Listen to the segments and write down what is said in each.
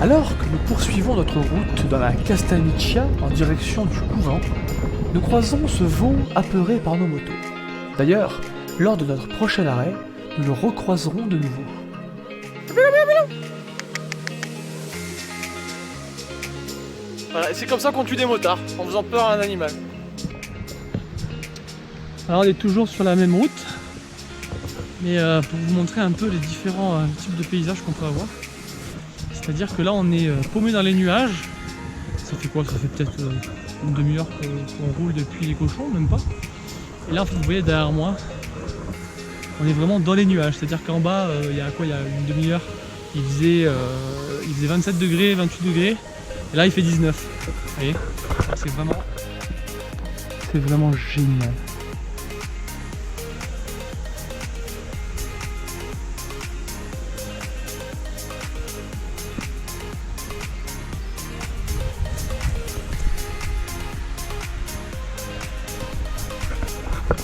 Alors que nous poursuivons notre route dans la Castagniccia en direction du couvent, nous croisons ce veau apeuré par nos motos. D'ailleurs, lors de notre prochain arrêt, nous le recroiserons de nouveau. Voilà, c'est comme ça qu'on tue des motards, en faisant peur à un animal. Alors on est toujours sur la même route, mais pour vous montrer un peu les différents types de paysages qu'on peut avoir. C'est-à-dire que là on est paumé dans les nuages. Ça fait quoi? Ça fait peut-être une demi-heure qu'on roule depuis les cochons, même pas. Et là vous voyez derrière moi, on est vraiment dans les nuages. C'est-à-dire qu'en bas, il y a quoi? Il y a une demi-heure, il faisait 27 degrés, 28 degrés. Et là il fait 19. Vous voyez? C'est vraiment génial.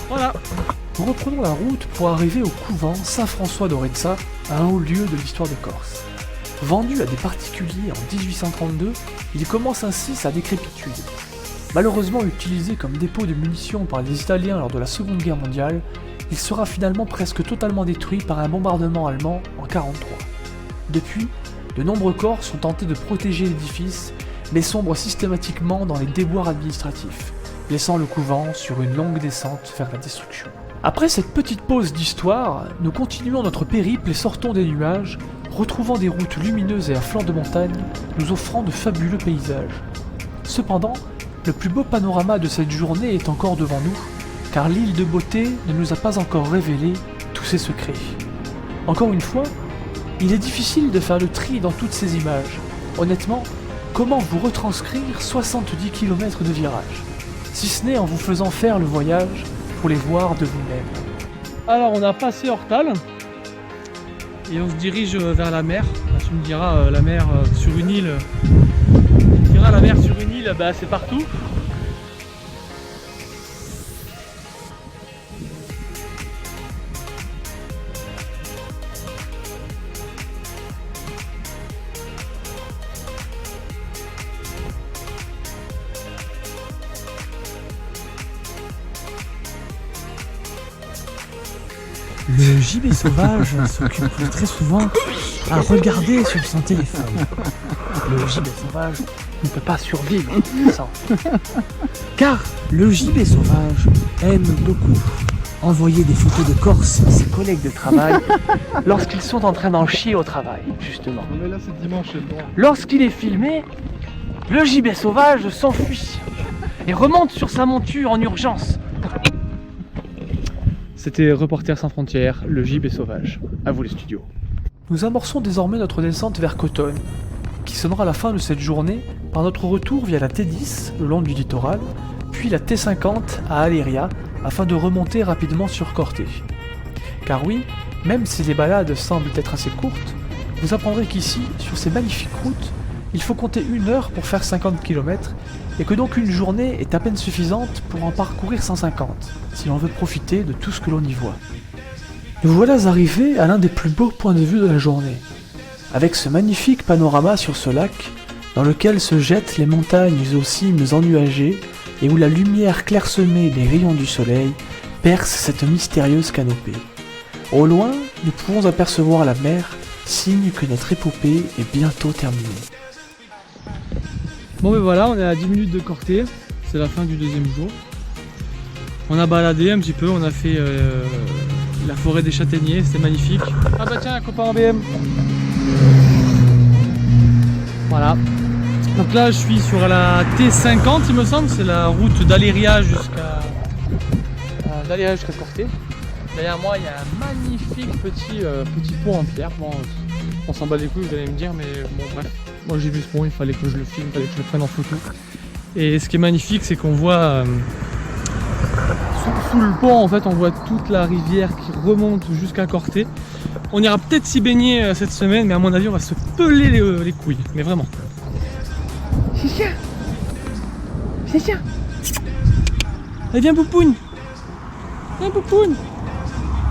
Voilà. Nous reprenons la route pour arriver au couvent Saint-François d'Orensa, un haut lieu de l'histoire de Corse. Vendu à des particuliers en 1832, il commence ainsi sa décrépitude. Malheureusement utilisé comme dépôt de munitions par les Italiens lors de la Seconde Guerre mondiale, il sera finalement presque totalement détruit par un bombardement allemand en 1943. Depuis, de nombreux Corses ont tenté de protéger l'édifice, mais sombrent systématiquement dans les déboires administratifs, laissant le couvent sur une longue descente vers la destruction. Après cette petite pause d'histoire, nous continuons notre périple et sortons des nuages, retrouvant des routes lumineuses et à flanc de montagne, nous offrant de fabuleux paysages. Cependant, le plus beau panorama de cette journée est encore devant nous, car l'île de Beauté ne nous a pas encore révélé tous ses secrets. Encore une fois, il est difficile de faire le tri dans toutes ces images. Honnêtement, comment vous retranscrire 70 km de virages, si ce n'est en vous faisant faire le voyage pour les voir de vous-même. Alors on a passé Hortal et on se dirige vers la mer. Tu me diras la mer sur une île. Tu diras la mer sur une île, bah, c'est partout. Le gibet sauvage s'occupe très souvent à regarder sur son téléphone. Le gibet sauvage ne peut pas survivre sans. Car le gibet sauvage aime beaucoup envoyer des photos de Corse à ses collègues de travail lorsqu'ils sont en train d'en chier au travail, justement. Mais là c'est dimanche, c'est bon. Lorsqu'il est filmé, le gibet sauvage s'enfuit et remonte sur sa monture en urgence. C'était Reporters sans frontières, le gibet sauvage. À vous les studios. Nous amorçons désormais notre descente vers Cotone, qui sonnera la fin de cette journée par notre retour via la T10 le long du littoral, puis la T50 à Aleria, afin de remonter rapidement sur Corté. Car oui, même si les balades semblent être assez courtes, vous apprendrez qu'ici, sur ces magnifiques routes, il faut compter 1 heure pour faire 50 km, et que donc une journée est à peine suffisante pour en parcourir 150, si l'on veut profiter de tout ce que l'on y voit. Nous voilà arrivés à l'un des plus beaux points de vue de la journée, avec ce magnifique panorama sur ce lac, dans lequel se jettent les montagnes aux cimes ennuagées, et où la lumière clairsemée des rayons du soleil perce cette mystérieuse canopée. Au loin, nous pouvons apercevoir la mer, signe que notre épopée est bientôt terminée. Bon ben voilà, on est à 10 minutes de Corté, c'est la fin du deuxième jour. On a baladé un petit peu, on a fait la forêt des châtaigniers, c'était magnifique. Ah bah tiens, un copain en BM. Voilà. Donc là je suis sur la T50 il me semble, c'est la route d'Aleria jusqu'à Corté. Derrière moi il y a un magnifique petit pont en pierre. Bon, on s'en bat les couilles, vous allez me dire, mais bon bref. Moi j'ai vu ce pont, il fallait que je le filme, il fallait que je le prenne en photo. Et ce qui est magnifique, c'est qu'on voit sous le pont, en fait, on voit toute la rivière qui remonte jusqu'à Corté. On ira peut-être s'y baigner cette semaine, mais à mon avis, on va se peler les couilles, mais vraiment. Chicha, Chicha, allez viens Poupoune, viens Poupoune.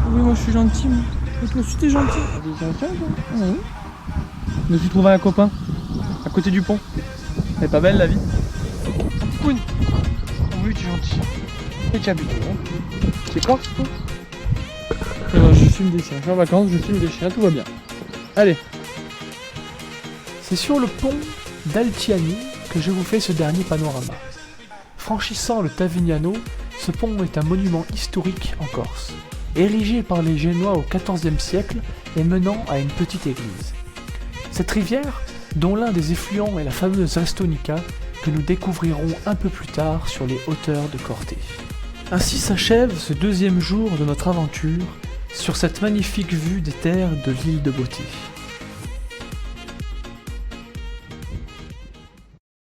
Oui, moi je suis gentil, moi. Et toi aussi t'es gentil. Oui. Mais tu trouves un copain? à côté du pont. Elle est pas belle la vie? Oui. Oui, tu es gentil. Et tu habites où? C'est Corse, toi? Je filme des chiens. Je suis en vacances, je filme des chiens, tout va bien. Allez. C'est sur le pont d'Altiani que je vous fais ce dernier panorama. Franchissant le Tavignano, ce pont est un monument historique en Corse, érigé par les Génois au XIVe siècle et menant à une petite église. Cette rivière, dont l'un des effluents est la fameuse Restonica, que nous découvrirons un peu plus tard sur les hauteurs de Corté. Ainsi s'achève ce deuxième jour de notre aventure sur cette magnifique vue des terres de l'île de Beauté.